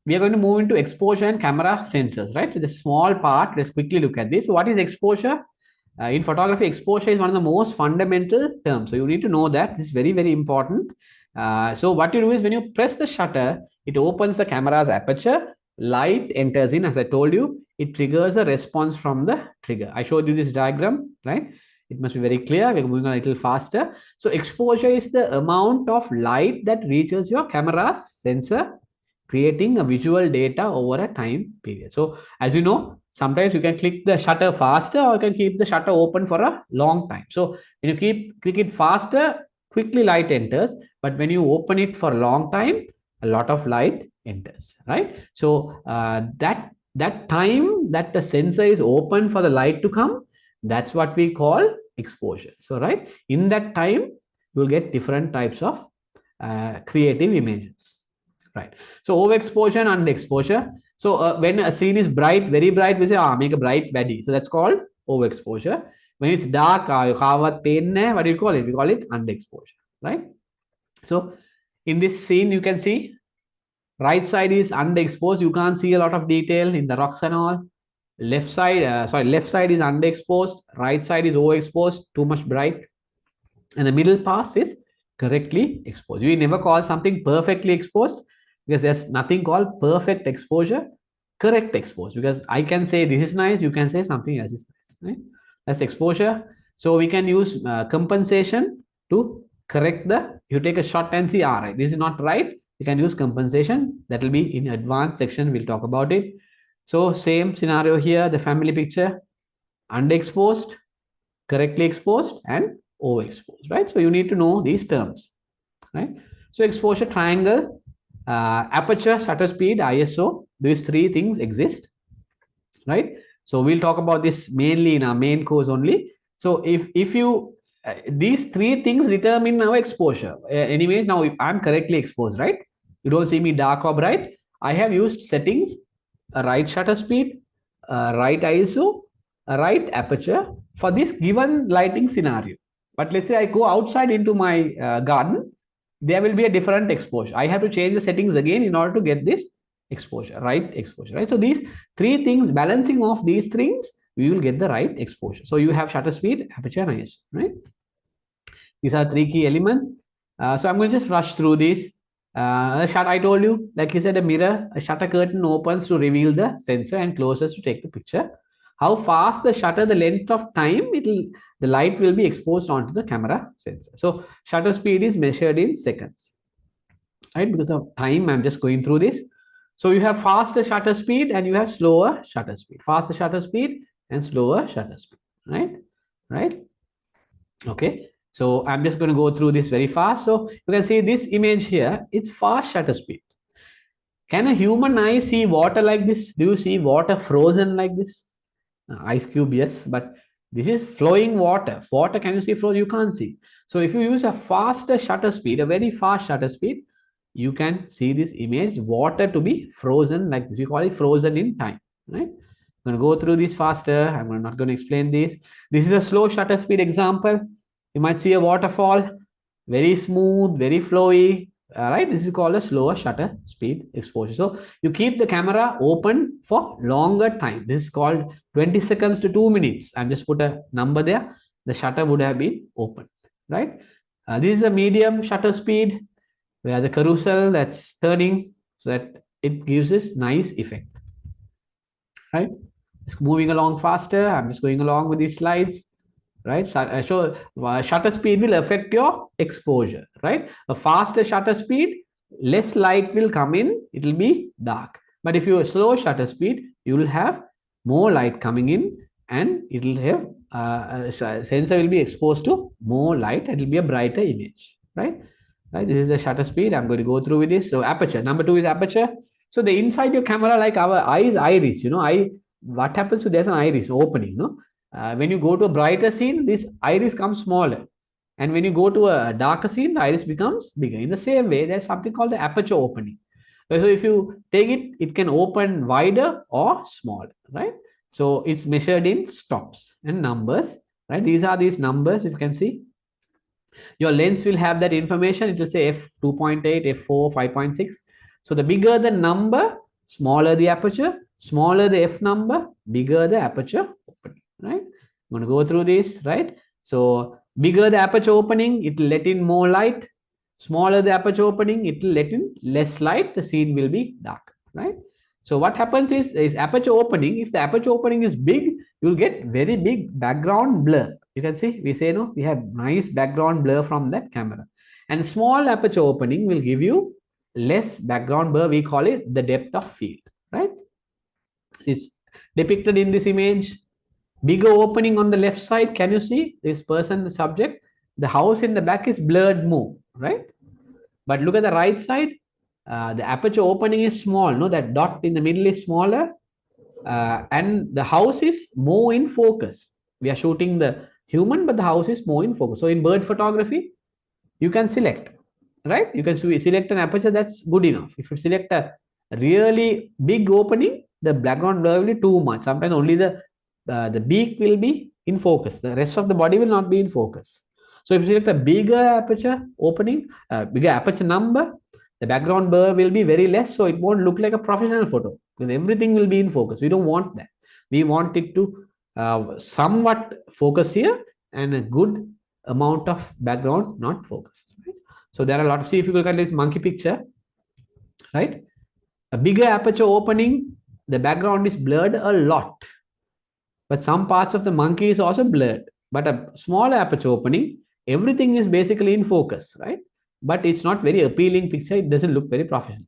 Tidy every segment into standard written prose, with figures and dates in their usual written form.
we are going to move into exposure and camera sensors, right? The small part, let's quickly look at this. So what is exposure? In photography, exposure is one of the most fundamental terms. So you need to know that. This is very, very important. So what you do is when you press the shutter, it opens the camera's aperture, light enters in, as I told you, it triggers a response from the trigger. I showed you this diagram, right? It must be very clear. We're moving on a little faster. So exposure is the amount of light that reaches your camera's sensor, creating a visual data over a time period. So as you know, sometimes you can click the shutter faster or you can keep the shutter open for a long time. So when you click it faster, quickly light enters, but when you open it for a long time, a lot of light enters, right? So that time that the sensor is open for the light to come, that's what we call exposure. So right, in that time, you'll get different types of creative images, right? So overexposure and underexposure. So when a scene is bright, very bright, we say, make a bright body. So that's called overexposure. When it's dark, what do you call it? We call it underexposure, right? So in this scene, you can see right side is underexposed. You can't see a lot of detail in the rocks and all. Left side is underexposed. Right side is overexposed, too much bright. And the middle part is correctly exposed. We never call something perfectly exposed because there's nothing called perfect exposure, correct exposure. Because I can say this is nice, you can say something else is nice, right? That's exposure. So we can use compensation to correct the, you take a shot and see, all right, this is not right. You can use compensation. That will be in advanced section. We'll talk about it. So same scenario here, the family picture, underexposed, correctly exposed, and overexposed, right? So you need to know these terms, right? So exposure triangle, aperture, shutter speed, ISO, these three things exist, right? So we'll talk about this mainly in our main course only. So if you these three things determine our exposure. Anyways, now if I'm correctly exposed, right? You don't see me dark or bright. I have used settings, a right shutter speed, a right ISO, a right aperture for this given lighting scenario. But let's say I go outside into my garden, there will be a different exposure. I have to change the settings again in order to get this exposure, right exposure, right? So these three things, balancing of these things, we will get the right exposure. So you have shutter speed, aperture, and ISO, right? These are three key elements. So I'm going to just rush through these. I told you, like he said, a mirror, a shutter curtain opens to reveal the sensor and closes to take the picture. How fast the shutter, the length of time the light will be exposed onto the camera sensor. So shutter speed is measured in seconds, right? Because of time, I'm just going through this. So you have faster shutter speed and you have slower shutter speed. Faster shutter speed and slower shutter speed, right? Right? Okay. So I'm just going to go through this very fast. So you can see this image here, it's fast shutter speed. Can a human eye see water like this? Do you see water frozen like this? Ice cube, yes, but this is flowing water. Water, can you see flow? You can't see. So if you use a faster shutter speed, a very fast shutter speed, you can see this image, water to be frozen like this. We call it frozen in time, right? I'm going to go through this faster. I'm not going to explain this. This is a slow shutter speed example. You might see a waterfall, very smooth, very flowy, right? This is called a slower shutter speed exposure. So you keep the camera open for longer time. This is called 20 seconds to 2 minutes. I'm just put a number there. The shutter would have been open, right? This is a medium shutter speed where the carousel that's turning so that it gives this nice effect, right? It's moving along faster. I'm just going along with these slides, right? So shutter speed will affect your exposure, right? A faster shutter speed, less light will come in, it will be dark. But if you slow shutter speed, you will have more light coming in and it will have sensor will be exposed to more light and it will be a brighter image, right? Right, this is the shutter speed. I'm going to go through with this. So aperture, number 2 is aperture. So the inside your camera, like our eyes, iris, what happens to there's an iris opening, when you go to a brighter scene, this iris comes smaller. And when you go to a darker scene, the iris becomes bigger. In the same way, there's something called the aperture opening. So if you take it, it can open wider or smaller, right? So it's measured in stops and numbers, right? These are these numbers, if you can see. Your lens will have that information. It will say f2.8, f4, 5.6. So the bigger the number, Smaller the aperture, smaller the f number, bigger the aperture opening, right? I'm going to go through this, right? So bigger the aperture opening, it will let in more light. Smaller the aperture opening, it will let in less light. The scene will be dark, right? So what happens is aperture opening. If the aperture opening is big, you'll get very big background blur. You can see, we say no, we have nice background blur from that camera. And small aperture opening will give you less background blur. We call it the depth of field, right? It's depicted in this image. Bigger opening on the left side. Can you see this person, the subject? The house in the back is blurred more, right? But look at the right side. The aperture opening is small. No, that dot in the middle is smaller, and the house is more in focus. We are shooting the human, but the house is more in focus. So in bird photography, you can select, right? You can select an aperture that's good enough. If you select a really big opening, the background blur will be too much. Sometimes only the beak will be in focus. The rest of the body will not be in focus. So if you select a bigger aperture opening, bigger aperture number, the background blur will be very less, so it won't look like a professional photo because everything will be in focus. We don't want that. We want it to somewhat focus here and a good amount of background not focused. Right? So there are a lot of, see if you look at this monkey picture, right? A bigger aperture opening, the background is blurred a lot, but some parts of the monkey is also blurred. But a small aperture opening, everything is basically in focus, right? But it's not very appealing picture. It doesn't look very professional.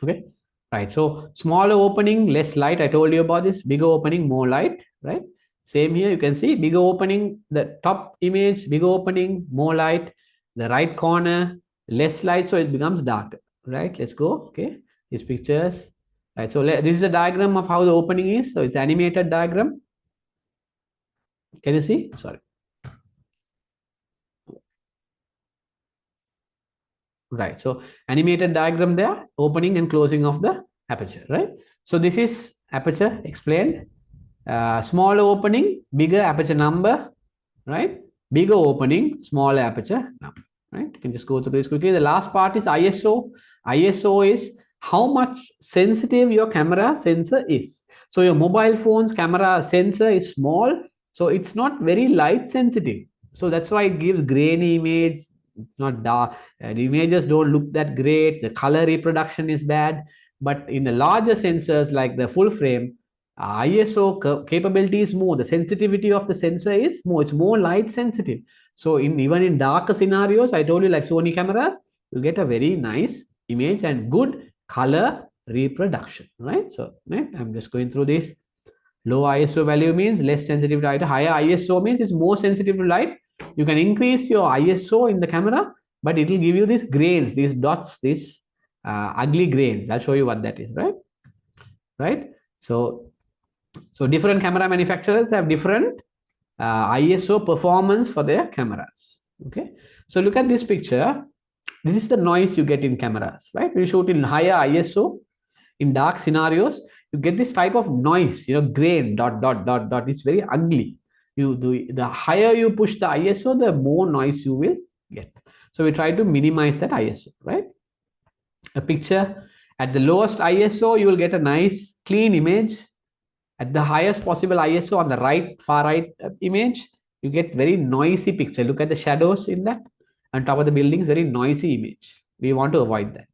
Okay, right? So smaller opening, less light. I told you about this. Bigger opening, more light, right? Same here. You can see bigger opening, the top image, bigger opening, more light. The right corner, less light, so it becomes darker, right? Let's go. Okay, these pictures, right? So this is a diagram of how the opening is. So it's animated diagram. Can you see? Sorry. Right. So animated diagram there, opening and closing of the aperture, right? So this is aperture explained. Smaller opening, bigger aperture number, right? Bigger opening, smaller aperture number, right? You can just go through this quickly. The last part is ISO. ISO is how much sensitive your camera sensor is. So your mobile phone's camera sensor is small, so it's not very light sensitive. So that's why it gives grainy image. It's not dark. The images don't look that great. The color reproduction is bad. But in the larger sensors like the full frame, ISO capability is more. The sensitivity of the sensor is more. It's more light sensitive. So even in darker scenarios, I told you like Sony cameras, you get a very nice image and good color reproduction, right? So right, I'm just going through this. Low ISO value means less sensitive to light. Higher ISO means it's more sensitive to light. You can increase your ISO in the camera, but it will give you these grains, these dots, these ugly grains. I'll show you what that is, right? Right. So different camera manufacturers have different ISO performance for their cameras. Okay. So look at this picture. This is the noise you get in cameras, right? When you shoot in higher ISO, in dark scenarios, you get this type of noise, grain, dot, dot, dot, dot. It's very ugly. The higher you push the ISO, the more noise you will get. So we try to minimize that ISO, right? A picture at the lowest ISO, you will get a nice clean image. At the highest possible ISO on the right, far right image, you get very noisy picture. Look at the shadows in that. On top of the buildings, very noisy image. We want to avoid that.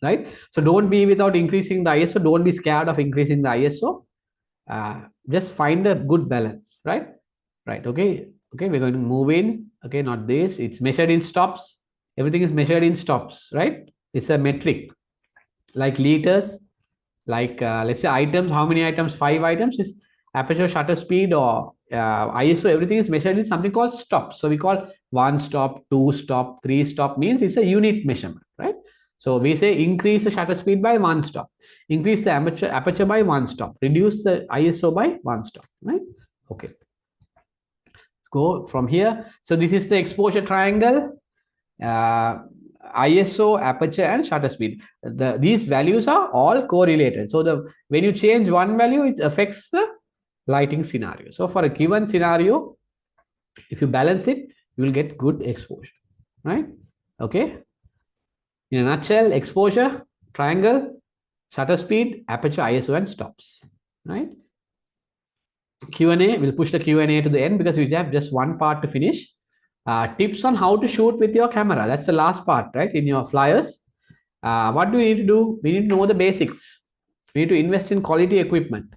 Right? So don't be without increasing the ISO. Don't be scared of increasing the ISO. Just find a good balance, right? Right. Okay. Okay. We're going to move in. Okay. Not this. It's measured in stops. Everything is measured in stops, right? It's a metric like liters, like let's say items. How many items? 5 items is aperture, shutter speed, or ISO. Everything is measured in something called stops. So we call 1 stop, 2 stop, 3 stop means it's a unit measurement, right? So we say increase the shutter speed by 1 stop, increase the aperture by 1 stop, reduce the ISO by 1 stop, right? Okay. Let's go from here. So this is the exposure triangle, ISO, aperture, and shutter speed. These values are all correlated. So when you change one value, it affects the lighting scenario. So for a given scenario, if you balance it, you will get good exposure, right? Okay. In a nutshell, exposure triangle, shutter speed, aperture, ISO, and stops, right? Q&A, we'll push the Q&A to the end because we have just one part to finish. Tips on how to shoot with your camera. That's the last part, right? In your flyers. What do we need to do? We need to know the basics. We need to invest in quality equipment.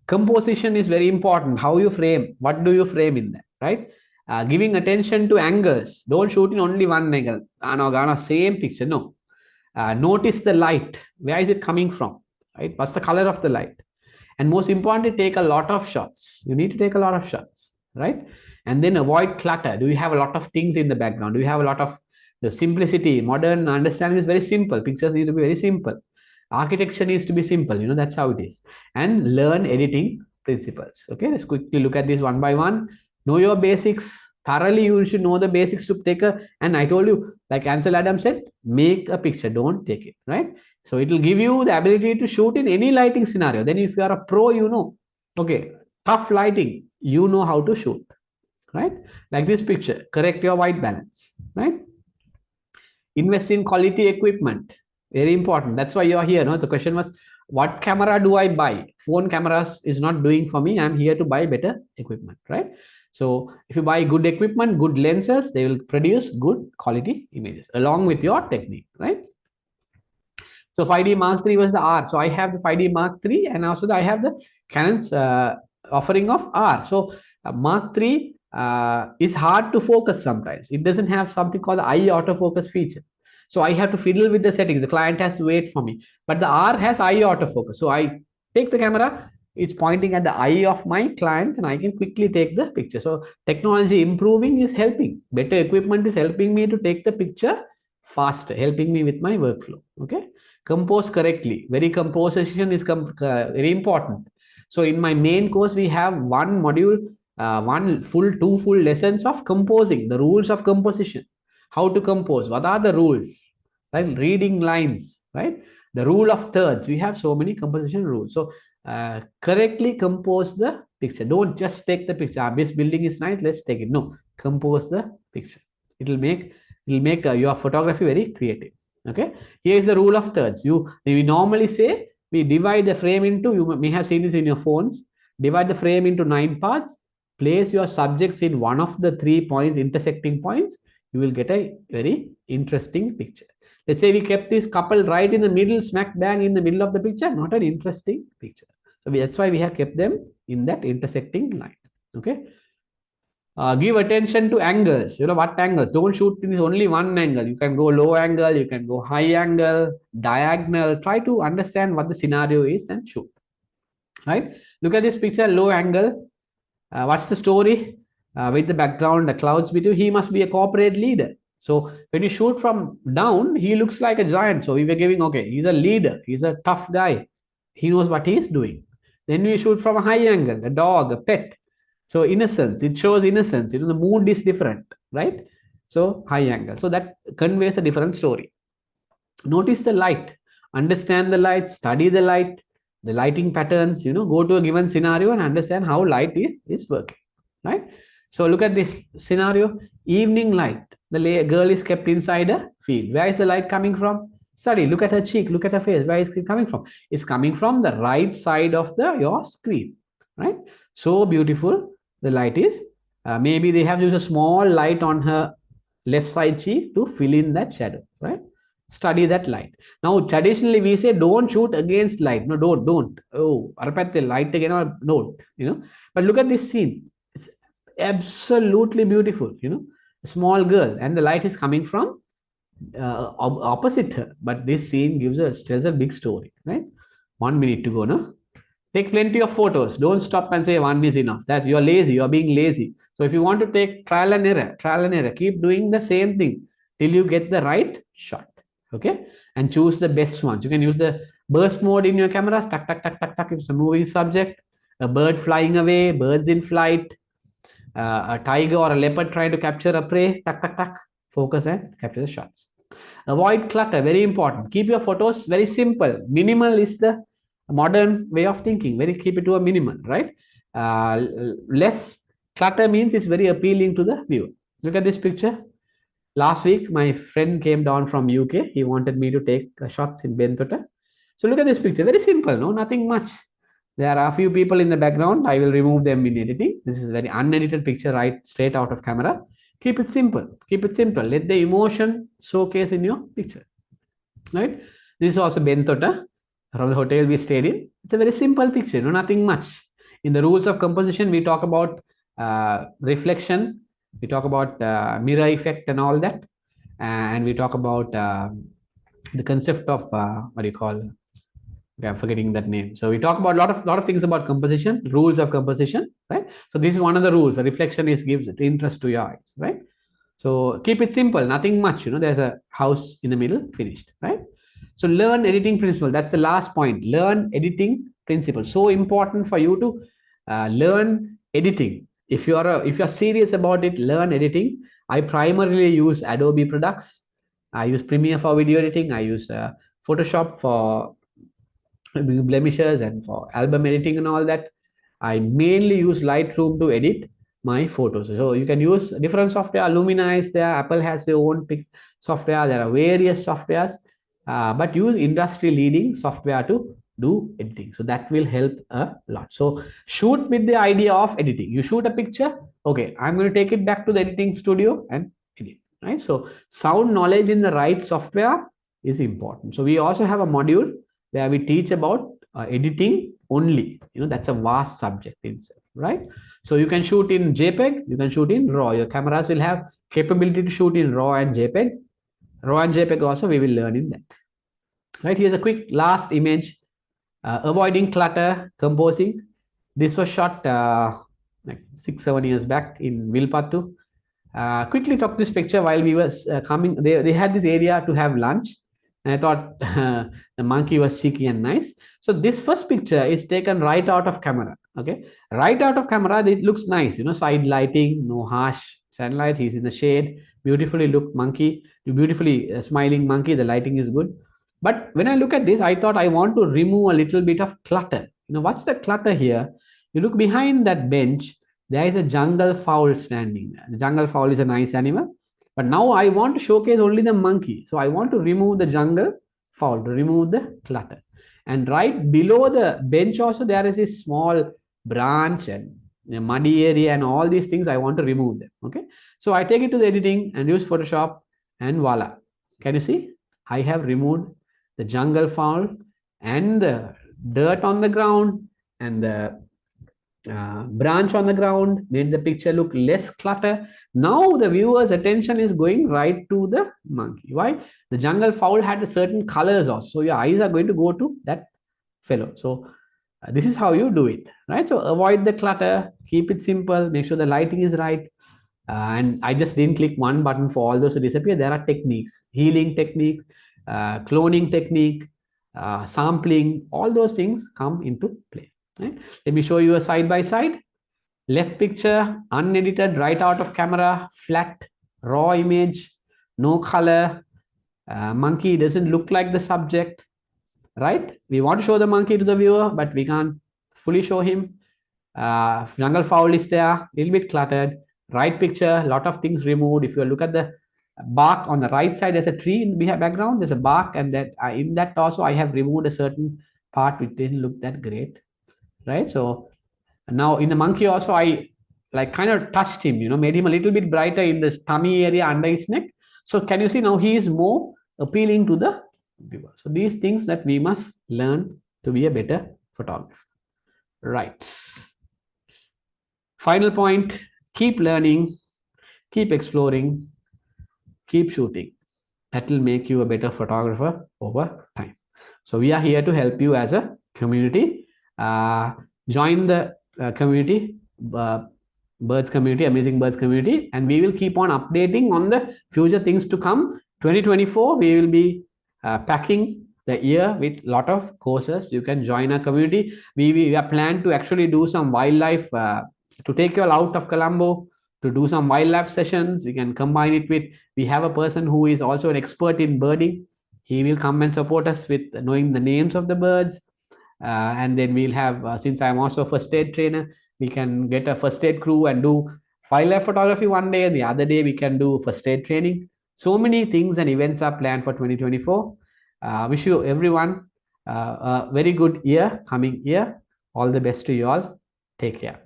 Composition is very important. How you frame, what do you frame in that, right? Giving attention to angles. Don't shoot in only one angle. Gana, same picture. No. Notice the light. Where is it coming from? Right? What's the color of the light? And most importantly, take a lot of shots. You need to take a lot of shots, right? And then avoid clutter. Do you have a lot of things in the background? Do you have a lot of the simplicity? Modern understanding is very simple. Pictures need to be very simple. Architecture needs to be simple. That's how it is. And learn editing principles. Okay, let's quickly look at this one by one. Know your basics. Thoroughly, you should know the basics to take and I told you, like Ansel Adams said, make a picture, don't take it, right? So it will give you the ability to shoot in any lighting scenario. Then if you are a pro, okay, tough lighting, you know how to shoot, right? Like this picture, correct your white balance, right? Invest in quality equipment, very important. That's why you are here. No, the question was, what camera do I buy? Phone cameras is not doing for me. I'm here to buy better equipment, right? So if you buy good equipment, good lenses, they will produce good quality images along with your technique, right? So 5D Mark III was the R. So I have the 5D Mark III and also I have the Canon's offering of R. So Mark III is hard to focus sometimes. It doesn't have something called the eye autofocus feature. So I have to fiddle with the settings. The client has to wait for me. But the R has eye autofocus. So I take the camera, it's pointing at the eye of my client and I can quickly take the picture. So technology improving is helping. Better equipment is helping me to take the picture faster, helping me with my workflow. Okay. Compose correctly. Very composition is very important. So in my main course, we have one module, two full lessons of composing, the rules of composition, how to compose, what are the rules, right? Reading lines, right? The rule of thirds. We have so many composition rules. So correctly compose the picture. Don't just take the picture. This building is nice, let's take it. No, compose the picture. It will make your photography very creative. Okay, here is the rule of thirds. We normally say we divide the frame into, you may have seen this in your phones, divide the frame into 9 parts, place your subjects in one of the 3 points, intersecting points, you will get a very interesting picture. Let's say we kept this couple right in the middle, smack bang in the middle of the picture, not an interesting picture. So that's why we have kept them in that intersecting line. Okay. Give attention to angles. What angles? Don't shoot in only one angle. You can go low angle, you can go high angle, diagonal. Try to understand what the scenario is and shoot. Right? Look at this picture, low angle. What's the story? With the background, the clouds between, he must be a corporate leader. So when you shoot from down, he looks like a giant. So we were giving, okay, he's a leader, he's a tough guy. He knows what he's doing. Then we shoot from a high angle, a dog, a pet. So innocence, it shows innocence. The mood is different, right? So high angle. So that conveys a different story. Notice the light, understand the light, study the light, the lighting patterns, go to a given scenario and understand how light is working, right? So look at this scenario, evening light. The girl is kept inside a field. Where is the light coming from? Study, look at her cheek, look at her face. Where is it coming from? It's coming from the right side of your screen, right? So beautiful the light is. Maybe they have used a small light on her left side cheek to fill in that shadow, right? Study that light. Now, traditionally we say don't shoot against light. No, don't. Oh, arpatte light again or don't, But look at this scene. It's absolutely beautiful, A small girl and the light is coming from opposite her. But this scene tells a big story, right? 1 minute to go, no? Take plenty of photos. Don't stop and say one is enough. That you're lazy, you're being lazy. So if you want to take trial and error, keep doing the same thing till you get the right shot. Okay. And choose the best ones. You can use the burst mode in your cameras. Tuck, tuck, tuck, tuck, tuck. If it's a moving subject, a bird flying away, birds in flight, a tiger or a leopard trying to capture a prey. Tuck, tuck, tuck. Focus and capture the shots. Avoid clutter. Very important. Keep your photos very simple. Minimal is the modern way of thinking. Keep it to a minimal, right? Less clutter means it's very appealing to the viewer. Look at this picture. Last week, my friend came down from UK. He wanted me to take shots in Bentota. So look at this picture, very simple, no, nothing much. There are a few people in the background. I will remove them in editing. This is a very unedited picture, right straight out of camera. Keep it simple. Keep it simple. Let the emotion showcase in your picture, right? This is also Bentota from the hotel we stayed in. It's a very simple picture, no, nothing much. In the rules of composition, we talk about reflection. We talk about mirror effect and all that. And we talk about the concept of what do you call, okay, I'm forgetting that name. So we talk about a lot of things about composition, rules of composition, right? So this is one of the rules. The reflection is gives interest to your eyes, right? So keep it simple, nothing much. There's a house in the middle, finished, right? So learn editing principle. That's the last point. Learn editing principle. So important for you to learn editing. If you're serious about it, learn editing. I primarily use Adobe products. I use Premiere for video editing. I use Photoshop for blemishes and for album editing and all that. I mainly use Lightroom to edit my photos. So you can use different software. Lumina is there. Apple has their own software. There are various softwares, but use industry leading software to do editing. So that will help a lot. So shoot with the idea of editing. You shoot a picture. Okay, I'm going to take it back to the editing studio and edit. Right. So sound knowledge in the right software is important. So we also have a module where we teach about editing only. That's a vast subject itself, right? So you can shoot in JPEG, you can shoot in RAW. Your cameras will have capability to shoot in RAW and JPEG. RAW and JPEG also we will learn in that. Right, here's a quick last image. Avoiding clutter, composing. This was shot like 6-7 years back in Vilpattu. Quickly took this picture while we were coming. They had this area to have lunch. And I thought the monkey was cheeky and nice. So this first picture is taken right out of camera. Okay, right out of camera, it looks nice. Side lighting, no harsh sunlight. He's in the shade. Beautifully look monkey. Beautifully smiling monkey. The lighting is good. But when I look at this, I thought I want to remove a little bit of clutter. What's the clutter here? You look behind that bench. There is a jungle fowl standing there. The jungle fowl is a nice animal. But now I want to showcase only the monkey. So I want to remove the jungle fowl, to remove the clutter. And right below the bench also, there is a small branch and a muddy area and all these things. I want to remove them. Okay. So I take it to the editing and use Photoshop and voila. Can you see? I have removed the jungle fowl and the dirt on the ground and the branch on the ground, made the picture look less clutter. Now the viewer's attention is going right to the monkey. Why? The jungle fowl had a certain colors also. So your eyes are going to go to that fellow. So this is how you do it, right? So avoid the clutter, keep it simple, make sure the lighting is right. And I just didn't click one button for all those to disappear. There are techniques, healing technique, cloning technique, sampling, all those things come into play. Right? Let me show you a side by side. Left picture, unedited, right out of camera, flat, raw image, no color. Monkey doesn't look like the subject, right? We want to show the monkey to the viewer, but we can't fully show him. Jungle fowl is there, little bit cluttered. Right picture, lot of things removed. If you look at the bark on the right side, there's a tree in the background, there's a bark, and that in that also I have removed a certain part which didn't look that great. Right. So now in the monkey also, I like kind of touched him, made him a little bit brighter in the tummy area under his neck. So can you see now he is more appealing to the viewer. So these things that we must learn to be a better photographer. Right. Final point, keep learning, keep exploring, keep shooting. That will make you a better photographer over time. So we are here to help you as a community. Join the community, birds community, amazing birds community, and we will keep on updating on the future things to come. 2024 we will be packing the year with lot of courses. You can join our community. We are planned to actually do some wildlife to take you all out of Colombo, to do some wildlife sessions. We can combine it with, we have a person who is also an expert in birding. He will come and support us with knowing the names of the birds. And then we'll have, since I'm also a first aid trainer, we can get a first aid crew and do wildlife photography one day, and the other day we can do first aid training. So many things and events are planned for 2024. Wish you everyone Very good year coming year. All the best to you all. Take care.